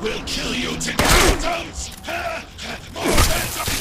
We'll kill you together! More hands up!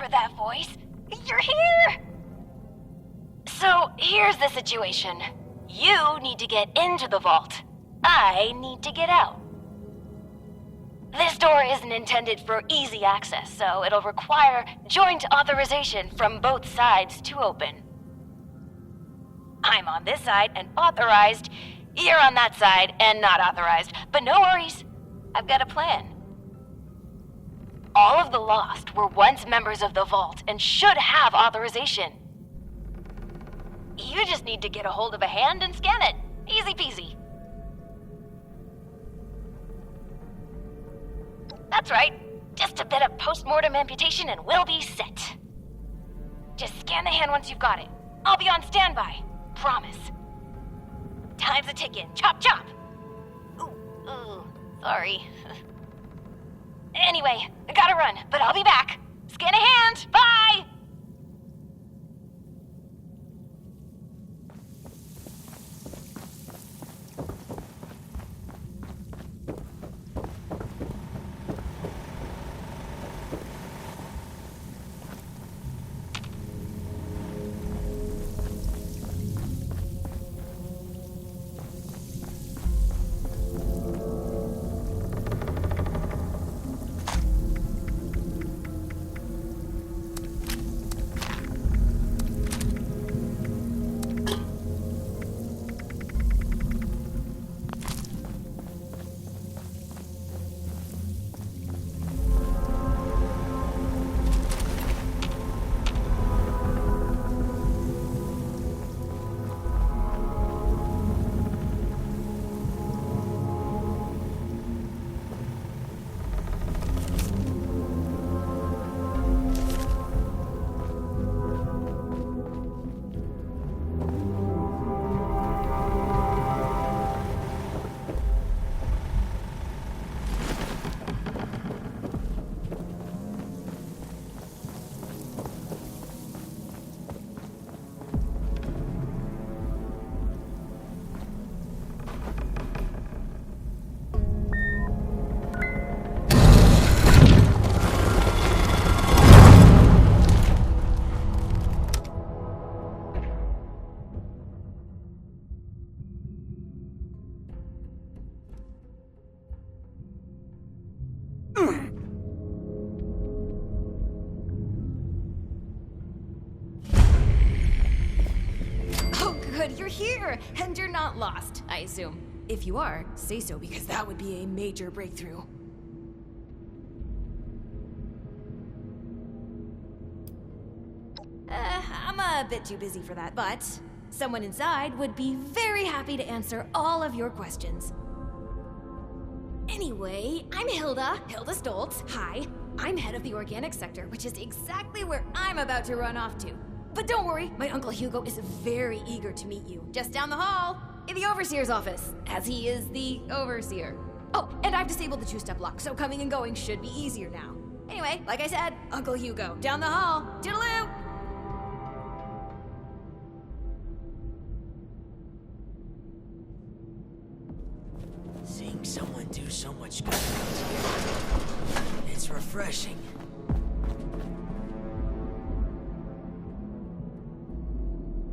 remember that voice. You're here! So, here's the situation. You need to get into the vault. I need to get out. This door isn't intended for easy access, so it'll require joint authorization from both sides to open. I'm on this side and authorized. You're on that side and not authorized. But no worries. I've got a plan. All of the Lost were once members of the Vault and should have authorization. You just need to get a hold of a hand and scan it. Easy peasy. That's right. Just a bit of post-mortem amputation and we'll be set. Just scan the hand once you've got it. I'll be on standby. Promise. Time's a ticking. Chop, chop! Ooh, sorry. Anyway, I gotta run, but I'll be back. Scan a hand! Bye! You're here, and you're not lost, I assume. If you are, say so, because that would be a major breakthrough. I'm a bit too busy for that, but someone inside would be very happy to answer all of your questions. Anyway, I'm Hilda Stoltz. Hi. I'm head of the organic sector, which is exactly where I'm about to run off to. But don't worry, my Uncle Hugo is very eager to meet you. Just down the hall, in the Overseer's office, as he is the Overseer. Oh, and I've disabled the two-step lock, so coming and going should be easier now. Anyway, like I said, Uncle Hugo, down the hall. Toodaloo! Seeing someone do so much good it's refreshing.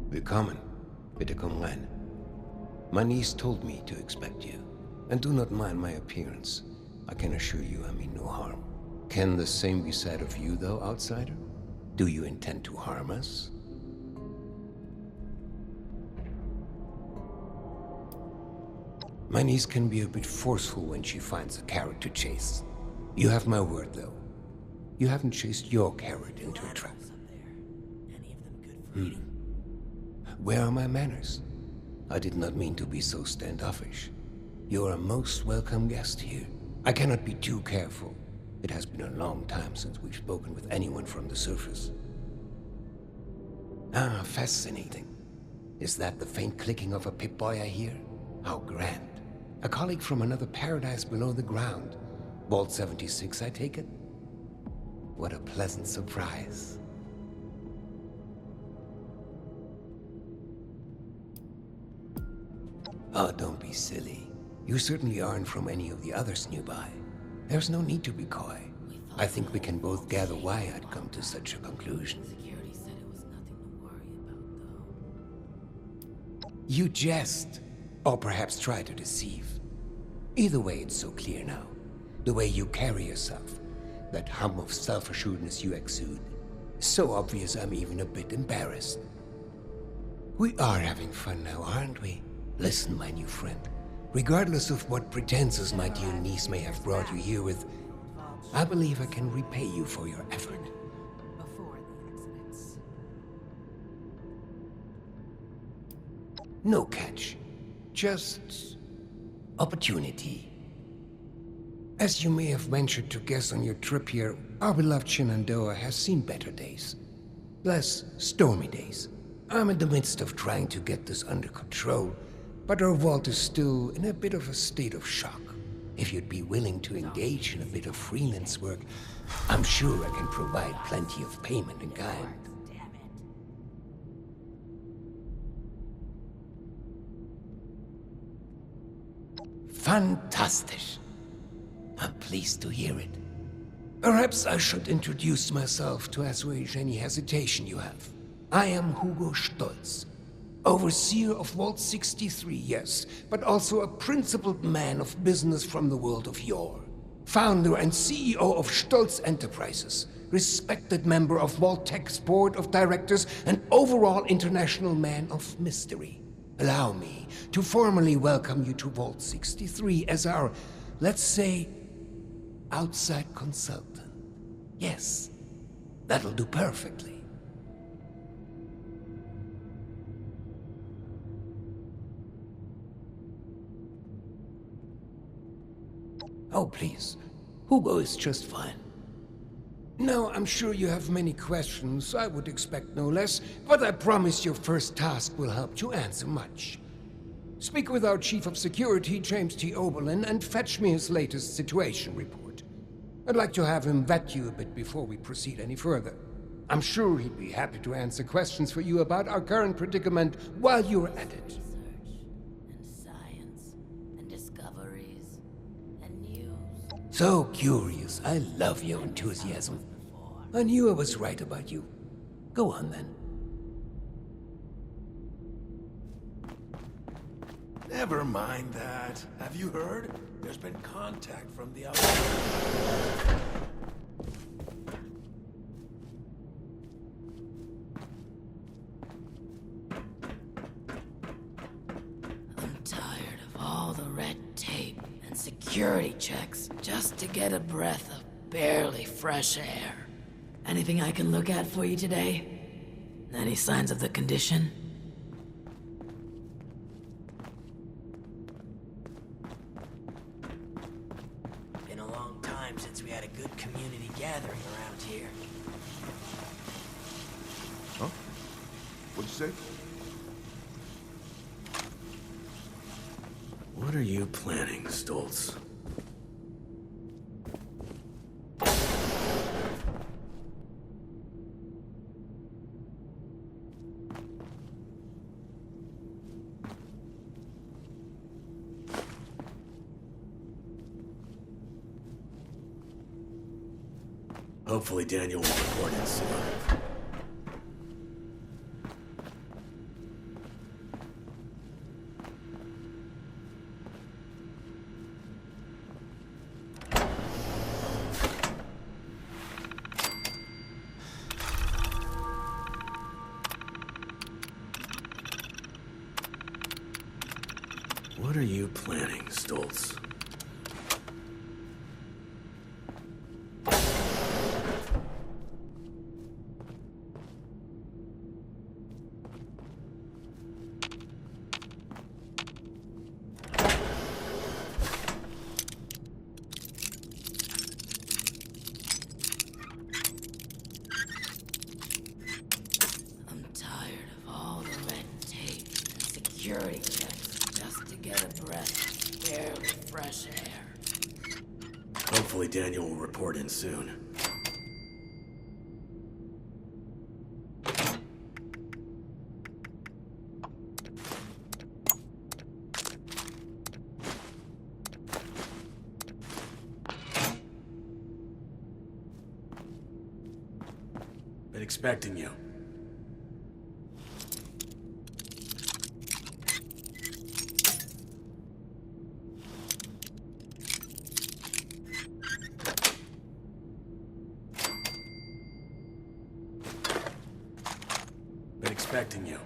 Willkommen. Bitte komm rein. My niece told me to expect you. And do not mind my appearance. I can assure you I mean no harm. Can the same be said of you, though, outsider? Do you intend to harm us? My niece can be a bit forceful when she finds a carrot to chase. You have my word, though. You haven't chased your carrot into a trap. Any of them good for eating? Where are my manners? I did not mean to be so standoffish. You are a most welcome guest here. I cannot be too careful. It has been a long time since we've spoken with anyone from the surface. Ah, fascinating. Is that the faint clicking of a Pip-Boy I hear? How grand. A colleague from another paradise below the ground. Vault 76, I take it? What a pleasant surprise. Oh, don't be silly. You certainly aren't from any of the others nearby. There's no need to be coy. I think we can both gather why I'd come to such a conclusion. Security said it was nothing to worry about, though. You jest, or perhaps try to deceive. Either way, it's so clear now. The way you carry yourself, that hum of self-assuredness you exude, is so obvious I'm even a bit embarrassed. We are having fun now, aren't we? Listen, my new friend. Regardless of what pretenses my dear niece may have brought you here with, I believe I can repay you for your effort. Before the accidents. No catch. Just opportunity. As you may have ventured to guess on your trip here, our beloved Shenandoah has seen better days. Less stormy days. I'm in the midst of trying to get this under control, but our vault is still in a bit of a state of shock. If you'd be willing to engage in a bit of freelance work, I'm sure I can provide plenty of payment in kind. Damn it. Fantastic. I'm pleased to hear it. Perhaps I should introduce myself to assuage any hesitation you have. I am Hugo Stolz, overseer of Vault 63, yes, but also a principled man of business from the world of yore. Founder and CEO of Stolz Enterprises, respected member of Vault Tech's board of directors, and overall international man of mystery. Allow me to formally welcome you to Vault 63 as our, let's say, outside consultant. Yes, that'll do perfectly. Oh, please. Hugo is just fine. Now, I'm sure you have many questions. I would expect no less, but I promise your first task will help to answer much. Speak with our Chief of Security, James T. Oberlin, and fetch me his latest situation report. I'd like to have him vet you a bit before we proceed any further. I'm sure he'd be happy to answer questions for you about our current predicament while you're at it. Research and science and discoveries and news. So curious. I love your enthusiasm. I knew I was right about you. Go on, then. Never mind that. Have you heard? There's been contact from the outside. I'm tired of all the red tape and security checks just to get a breath of barely fresh air. Anything I can look at for you today? Any signs of the condition? Been a long time since we had a good community gathering around here. Huh? What'd you say? What are you planning, Stolz? Hopefully Daniel will report it soon. What are you planning, Stolz? I'm tired of all the red tape and security checks just to get a breath of barely fresh air. Hopefully Daniel will report in soon. Been expecting you. Been expecting you.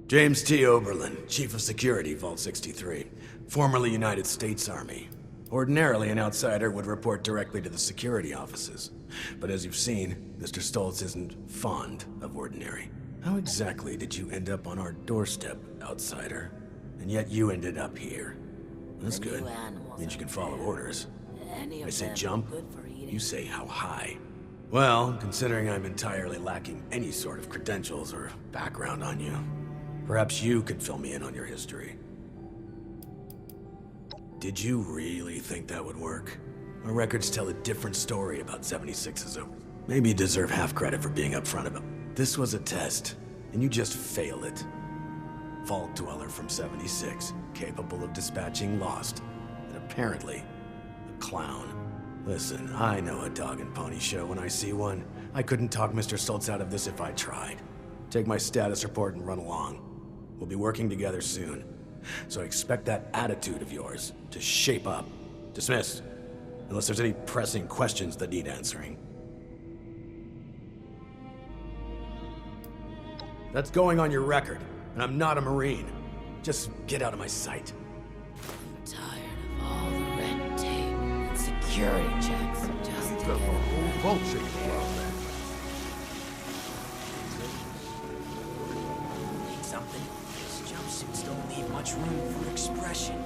James T. Oberlin, Chief of Security, Vault 63. Formerly United States Army. Ordinarily, an outsider would report directly to the security offices. But as you've seen, Mr. Stoltz isn't fond of ordinary. How exactly did you end up on our doorstep, outsider? And yet you ended up here. That's good. Means you can follow orders. I say jump, you say how high. Well, considering I'm entirely lacking any sort of credentials or background on you, perhaps you could fill me in on your history. Did you really think that would work? Our records tell a different story about 76's over. Maybe you deserve half credit for being upfront about it. This was a test, and you just failed it. Vault dweller from 76, capable of dispatching Lost, and apparently, a clown. Listen, I know a dog and pony show when I see one. I couldn't talk Mr. Stoltz out of this if I tried. Take my status report and run along. We'll be working together soon. So expect that attitude of yours to shape up. Dismissed. Unless there's any pressing questions that need answering. That's going on your record, and I'm not a Marine. Just get out of my sight. I'm tired of all the red tape and security checks. Just to get Need something? These jumpsuits don't leave much room for expression.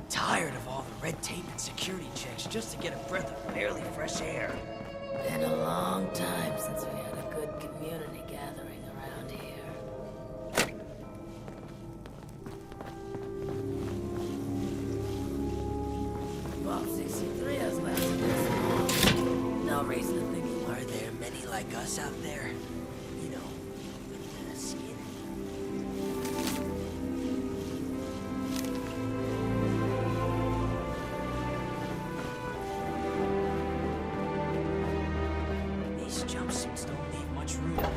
Tired of all the red tape and security checks just to get a breath of barely fresh air. Been a long time since we had a good community gathering around here. Vault 63 has lasted this long. No reason to think it Are there many like us out there? You know, with the skin. These jumpsuits don't leave much room.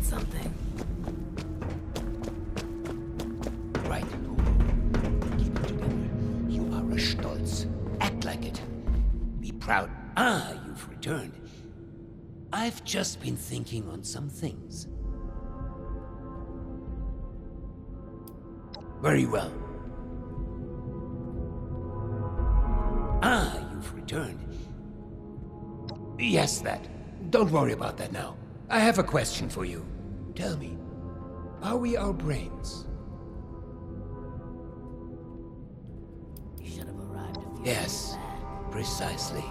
need something. Right. Keep it together. You are a Stoltz. Act like it. Be proud. Ah, you've returned. I've just been thinking on some things. Very well. you've returned. Yes, that. Don't worry about that now. I have a question for you. Tell me, are we our brains? You should have arrived a few Yes, precisely.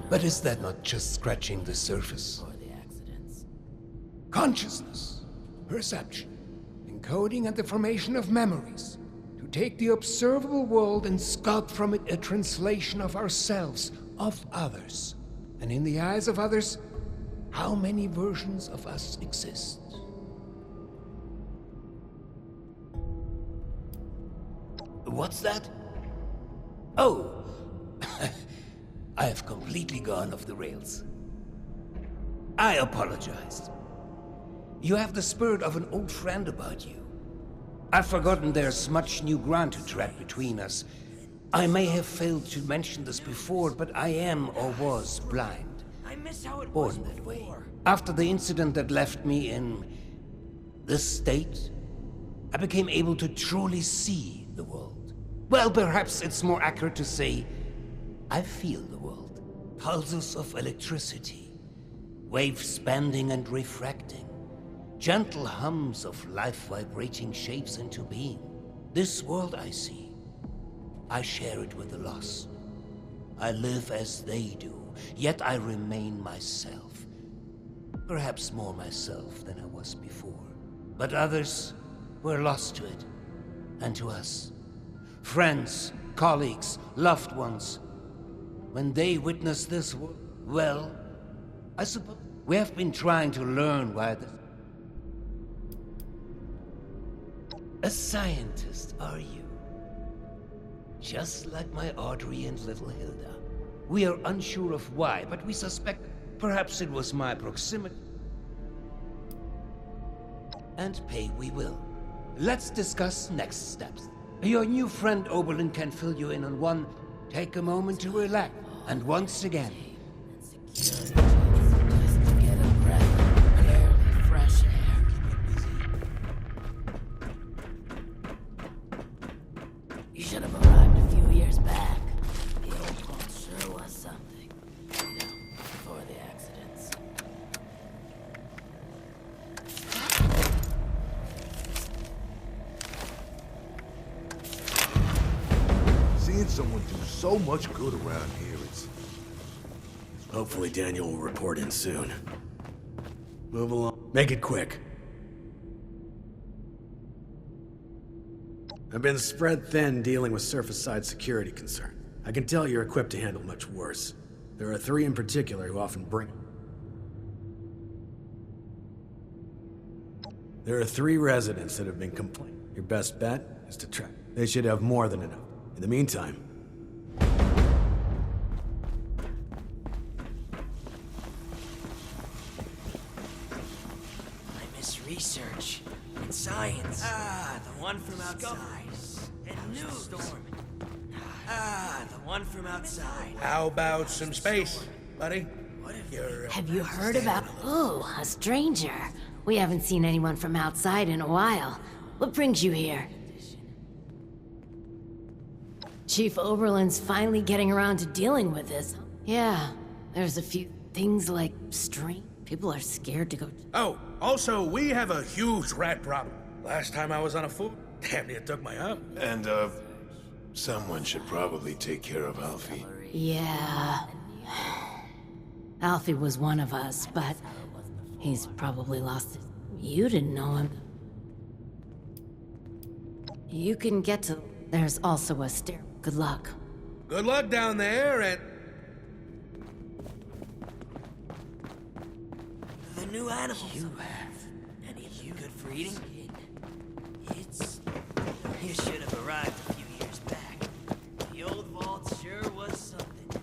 But is that not just scratching the surface? for the accidents. Consciousness, perception, encoding and the formation of memories. To take the observable world and sculpt from it a translation of ourselves, of others. And in the eyes of others, how many versions of us exist? What's that? Oh, I have completely gone off the rails. I apologize. You have the spirit of an old friend about you. I've forgotten there's much new ground to tread between us. I may have failed to mention this before, but I am or was blind. I miss how it was Born that way. before. After the incident that left me in this state, I became able to truly see the world. Well, perhaps it's more accurate to say, I feel the world. Pulses of electricity, waves bending and refracting, gentle hums of life vibrating shapes into being. This world I see, I share it with the lost. I live as they do, yet I remain myself. Perhaps more myself than I was before. But others were lost to it, and to us. Friends, colleagues, loved ones. When they witness this, well, I suppose we have been trying to learn why the... A scientist, are you? Just like my Audrey and little Hilda. We are unsure of why, but we suspect perhaps it was my proximity. And pay we will. Let's discuss next steps. Your new friend Oberlin can fill you in on one. Take a moment to relax. And once again, Just to get a breath of barely fresh air. You should have arrived a few years back. The old vault sure was something. You know, before the accidents. Seeing someone do so much good around here, it's... Hopefully Daniel will report in soon. Move along. Make it quick. I've been spread thin dealing with surface-side security concerns. I can tell you're equipped to handle much worse. There are 3 in particular who often bring... There are 3 residents that have been complaining. Your best bet is to track. They should have more than enough. In the meantime... I miss research and science. Ah, the one from outside. And new storm. Ah, the one from outside. How about some space, buddy? You're... Have you heard about... Ooh, a stranger. We haven't seen anyone from outside in a while. What brings you here? Chief Oberlin's finally getting around to dealing with this. Yeah, there's a few things like strange. People are scared to go... Oh, also, we have a huge rat problem. Last time I was on a foot, damn near took my arm. And, someone should probably take care of Alfie. Yeah. Alfie was one of us, but he's probably lost it. You didn't know him. You can get to... There's also a stair. Good luck. Good luck down there, and... The new animals you have. Any of you good for eating? It's... You should have arrived a few years back. The old vault sure was something.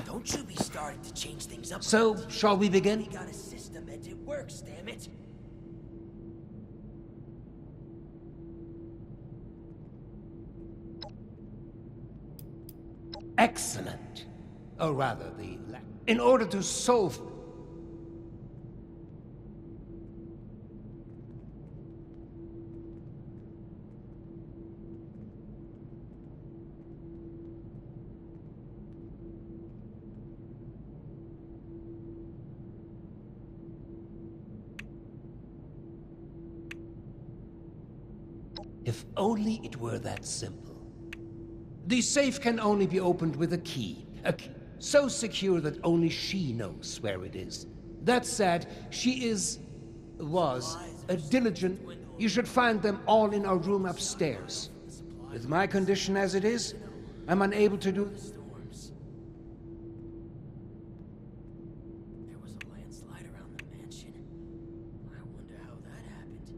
Don't you be starting to change things up. so shall we begin? We got a system and it works, damn it. Excellent. Or rather, in order to solve... only it were that simple. The safe can only be opened with a key so secure that only she knows where it is. That said, she was a diligent... You should find them all in our room upstairs. With my condition as it is, I'm unable to do... There was a landslide around the mansion. I wonder how that happened.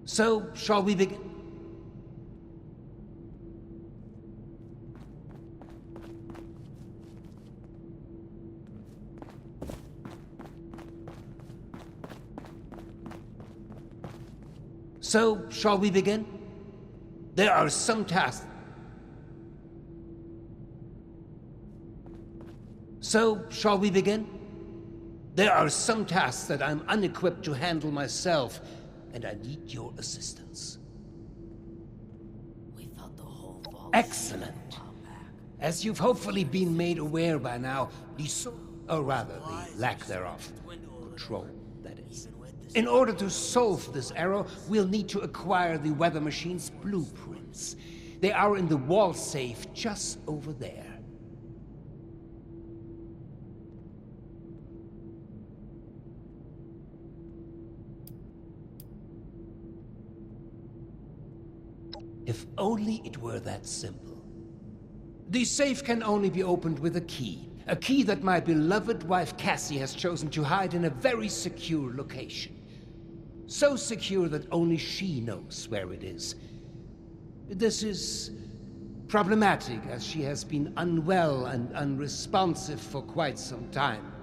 So, shall we begin? So, shall we begin? There are some tasks. So, shall we begin? There are some tasks that I'm unequipped to handle myself, and I need your assistance. We thought the whole vault... Excellent. As you've hopefully been made aware by now, or rather, the lack thereof, control, that is. In order to solve this error, we'll need to acquire the weather machine's blueprints. They are in the wall safe just over there. If only it were that simple. The safe can only be opened with a key that my beloved wife Cassie has chosen to hide in a very secure location. So secure that only she knows where it is. This is problematic, as she has been unwell and unresponsive for quite some time.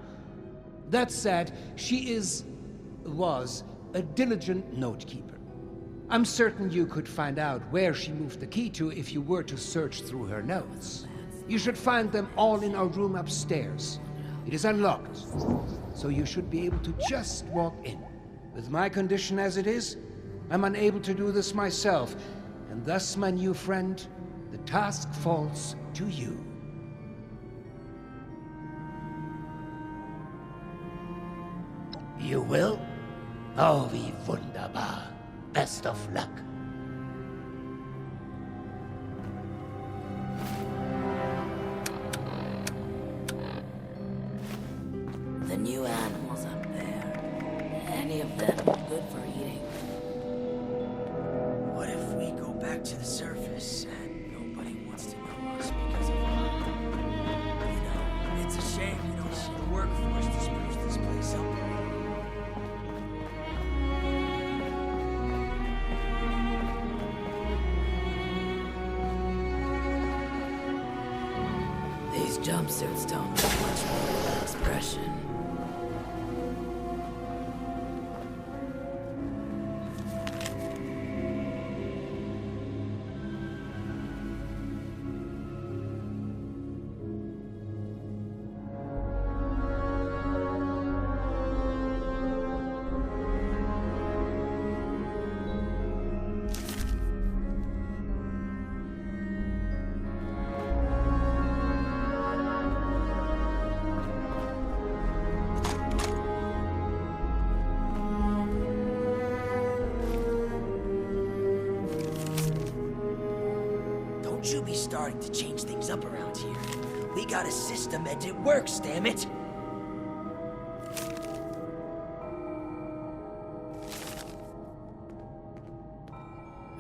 That said, she was a diligent note-keeper. I'm certain you could find out where she moved the key to if you were to search through her notes. You should find them all in our room upstairs. It is unlocked, so you should be able to just walk in. With my condition as it is, I'm unable to do this myself, and thus, my new friend, the task falls to you. You will? Oh, wie wunderbar. Best of luck. The new animals up there. Any of them good for eating? What if we go back to the surface and nobody wants to know us because of our... You know, it's a shame you don't see the workforce to spruce this place up. These jumpsuits don't do much more than expression. Don't you be starting to change things up around here. We got a system and it works, damn it!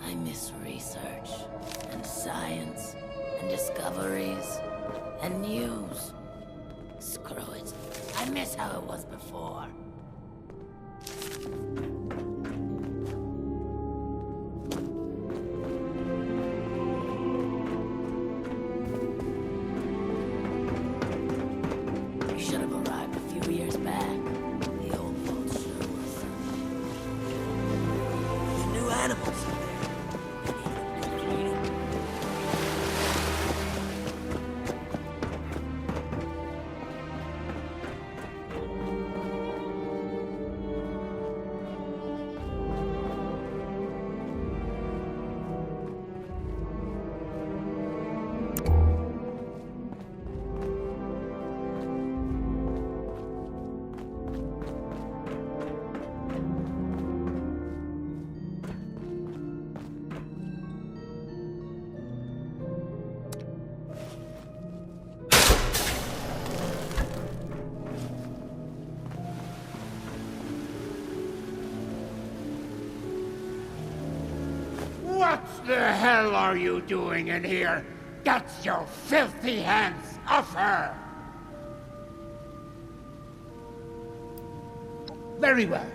I miss research, and science, and discoveries, and news. Screw it. I miss how it was before. We should have arrived a few years back. The old vault sure was something. The new animals in there. the hell are you doing in here? Get your filthy hands off her! Very well.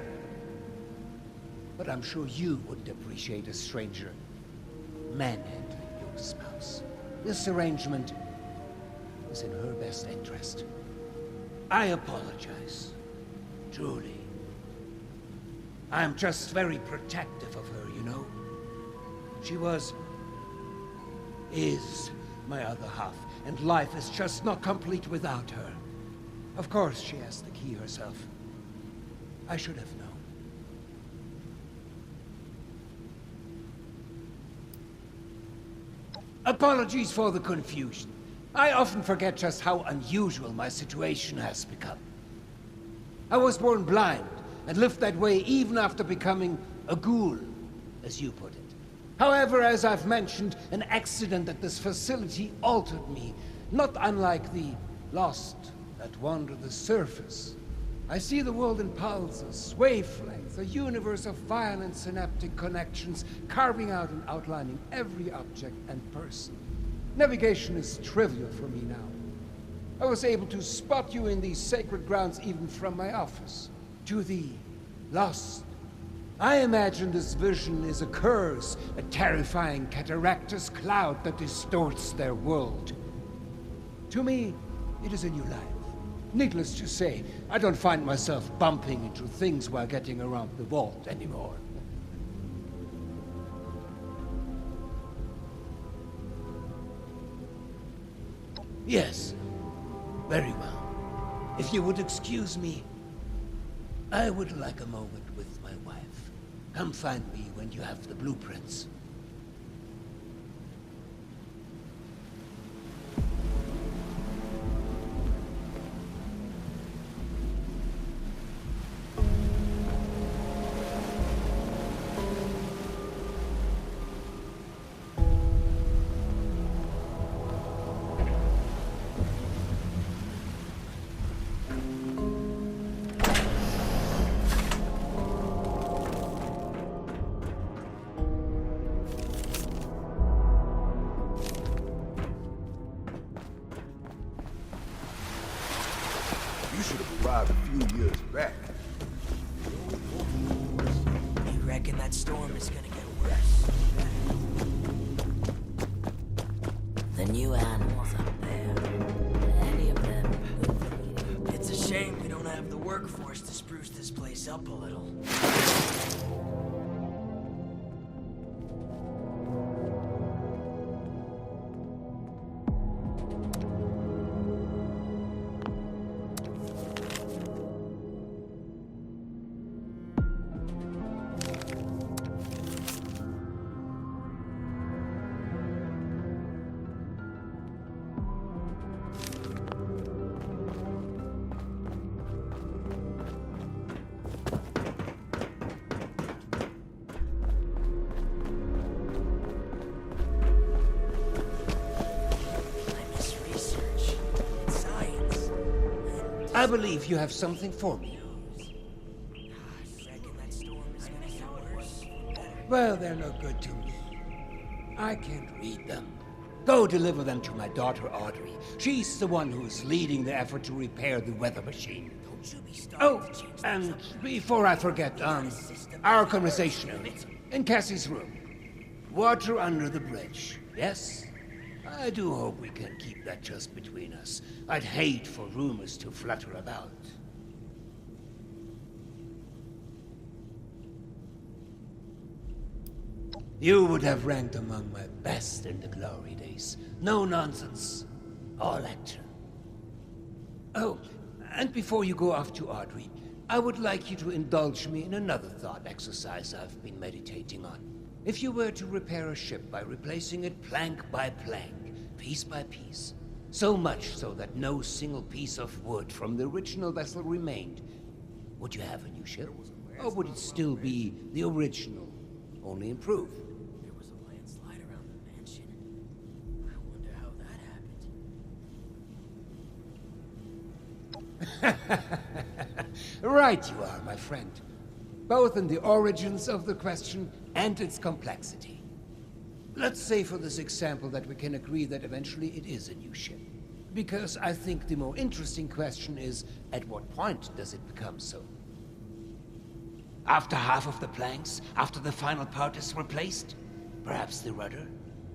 But I'm sure you wouldn't appreciate a stranger manhandling your spouse. This arrangement is in her best interest. I apologize. Truly. I'm just very protective of her, you know? She is my other half, and life is just not complete without her. Of course, she has the key herself. I should have known. Apologies for the confusion. I often forget just how unusual my situation has become. I was born blind, and lived that way even after becoming a ghoul, as you put it. However, as I've mentioned, an accident at this facility altered me, not unlike the lost that wander the surface. I see the world in pulses, wavelengths, a universe of violent synaptic connections, carving out and outlining every object and person. Navigation is trivial for me now. I was able to spot you in these sacred grounds even from my office. To the lost, I imagine this vision is a curse, a terrifying cataractous cloud that distorts their world. To me, it is a new life. Needless to say, I don't find myself bumping into things while getting around the vault anymore. Yes, very well. If you would excuse me, I would like a moment with my wife. Come find me when you have the blueprints. You should have arrived a few years back. You reckon that storm is gonna get worse? The new animals up there. Any of them good for eating? It's a shame we don't have the workforce to spruce this place up a little. I believe you have something for me. Well, they're no good to me. I can't read them. Go deliver them to my daughter, Audrey. She's the one who is leading the effort to repair the weather machine. Oh, and before I forget, our conversation in Cassie's room. Water under the bridge, yes? I do hope we can keep that just between us. I'd hate for rumors to flutter about. You would have ranked among my best in the glory days. No nonsense. All action. Oh, and before you go off to Audrey, I would like you to indulge me in another thought exercise I've been meditating on. If you were to repair a ship by replacing it plank by plank, piece by piece, so much so that no single piece of wood from the original vessel remained, would you have a new ship? Or would it still be the original, only improved? There was a landslide around the mansion. I wonder how that happened. Right you are, my friend. Both in the origins of the question and its complexity. Let's say for this example that we can agree that eventually it is a new ship. Because I think the more interesting question is, at what point does it become so? After half of the planks? After the final part is replaced? Perhaps the rudder?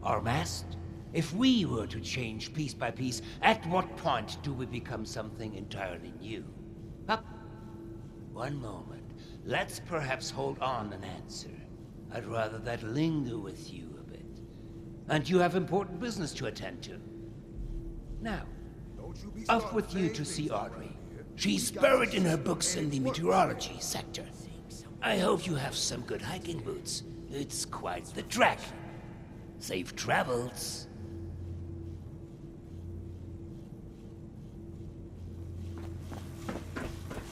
Or mast? If we were to change piece by piece, at what point do we become something entirely new? Up. One moment. Let's perhaps hold on an answer. I'd rather that linger with you a bit. And you have important business to attend to. Now, off with you to see Audrey. She's buried in her books in the meteorology sector. I hope you have some good hiking boots. It's quite the trek. Safe travels.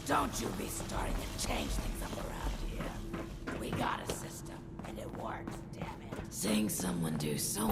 Don't you be starting to change things up around here. We got a system, and it works, damn it. Seeing someone do so...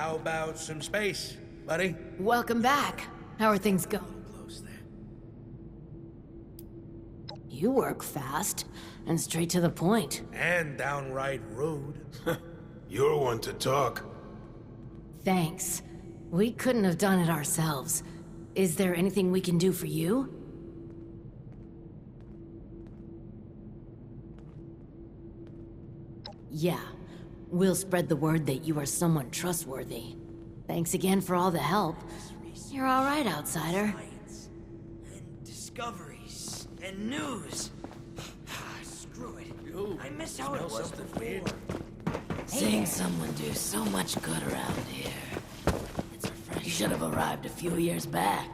How about some space, buddy? Welcome back. How are things going? Close there. You work fast and straight to the point. And downright rude. You're one to talk. Thanks. We couldn't have done it ourselves. Is there anything we can do for you? Yeah. We'll spread the word that you are someone trustworthy. Thanks again for all the help. You're all right, outsider. Science and discoveries and news. Screw it. I miss how it was before. Seeing someone do so much good around here. It's refreshing. You should have arrived a few years back.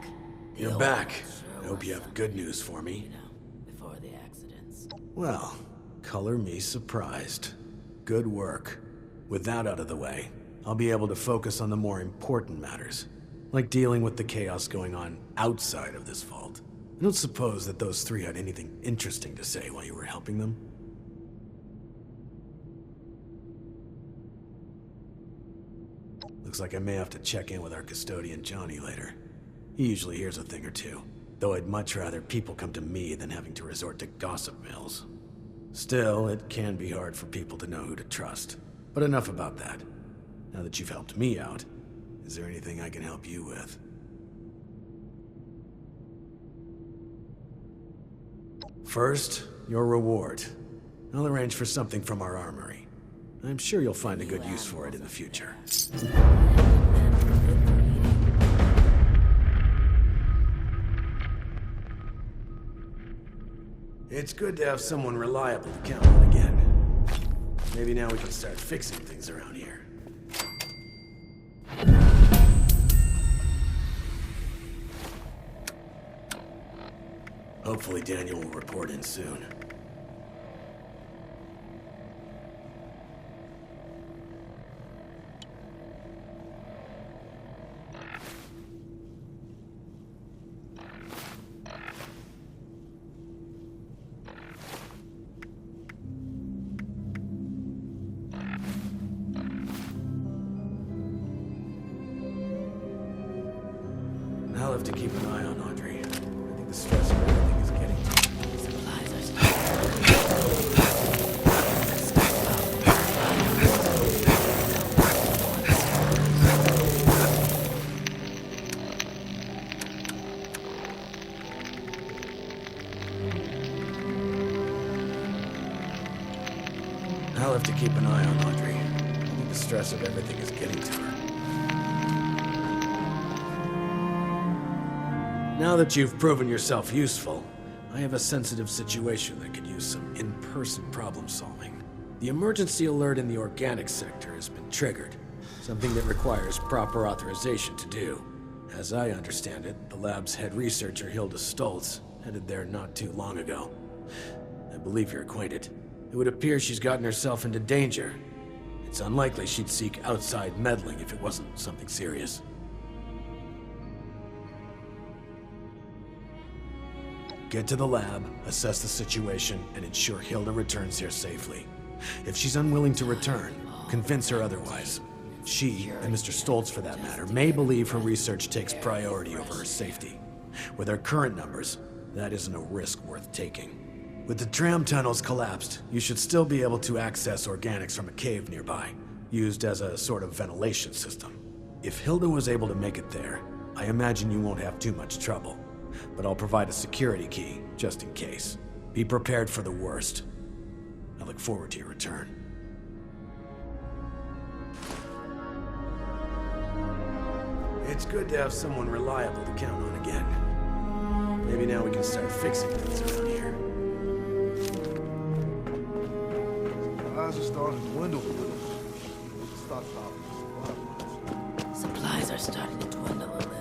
You're back. I hope you have good news for me. You know, before the accidents. Well, color me surprised. Good work. With that out of the way, I'll be able to focus on the more important matters, like dealing with the chaos going on outside of this vault. I don't suppose that those three had anything interesting to say while you were helping them? Looks like I may have to check in with our custodian Johnny later. He usually hears a thing or two, though I'd much rather people come to me than having to resort to gossip mills. Still, it can be hard for people to know who to trust. But enough about that. Now that you've helped me out, is there anything I can help you with? First, your reward. I'll arrange for something from our armory. I'm sure you'll find a good use for it in the future. It's good to have someone reliable to count on again. Maybe now we can start fixing things around here. Hopefully Daniel will report in soon. I'll have to keep an eye on Audrey. I think the stress of everything is getting to her. Supplies are I'll have to keep an eye on Audrey. I think the stress of everything is getting to her. Now that you've proven yourself useful, I have a sensitive situation that could use some in-person problem solving. The emergency alert in the organic sector has been triggered, something that requires proper authorization to do. As I understand it, the lab's head researcher Hilda Stoltz headed there not too long ago. I believe you're acquainted. It would appear she's gotten herself into danger. It's unlikely she'd seek outside meddling if it wasn't something serious. Get to the lab, assess the situation, and ensure Hilda returns here safely. If she's unwilling to return, convince her otherwise. She, and Mr. Stoltz for that matter, may believe her research takes priority over her safety. With her current numbers, that isn't a risk worth taking. With the tram tunnels collapsed, you should still be able to access organics from a cave nearby, used as a sort of ventilation system. If Hilda was able to make it there, I imagine you won't have too much trouble. But I'll provide a security key, just in case. Be prepared for the worst. I look forward to your return. It's good to have someone reliable to count on again. Maybe now we can start fixing things around here. Eyes are starting to dwindle a little. Stockpile. supplies are starting to dwindle a little.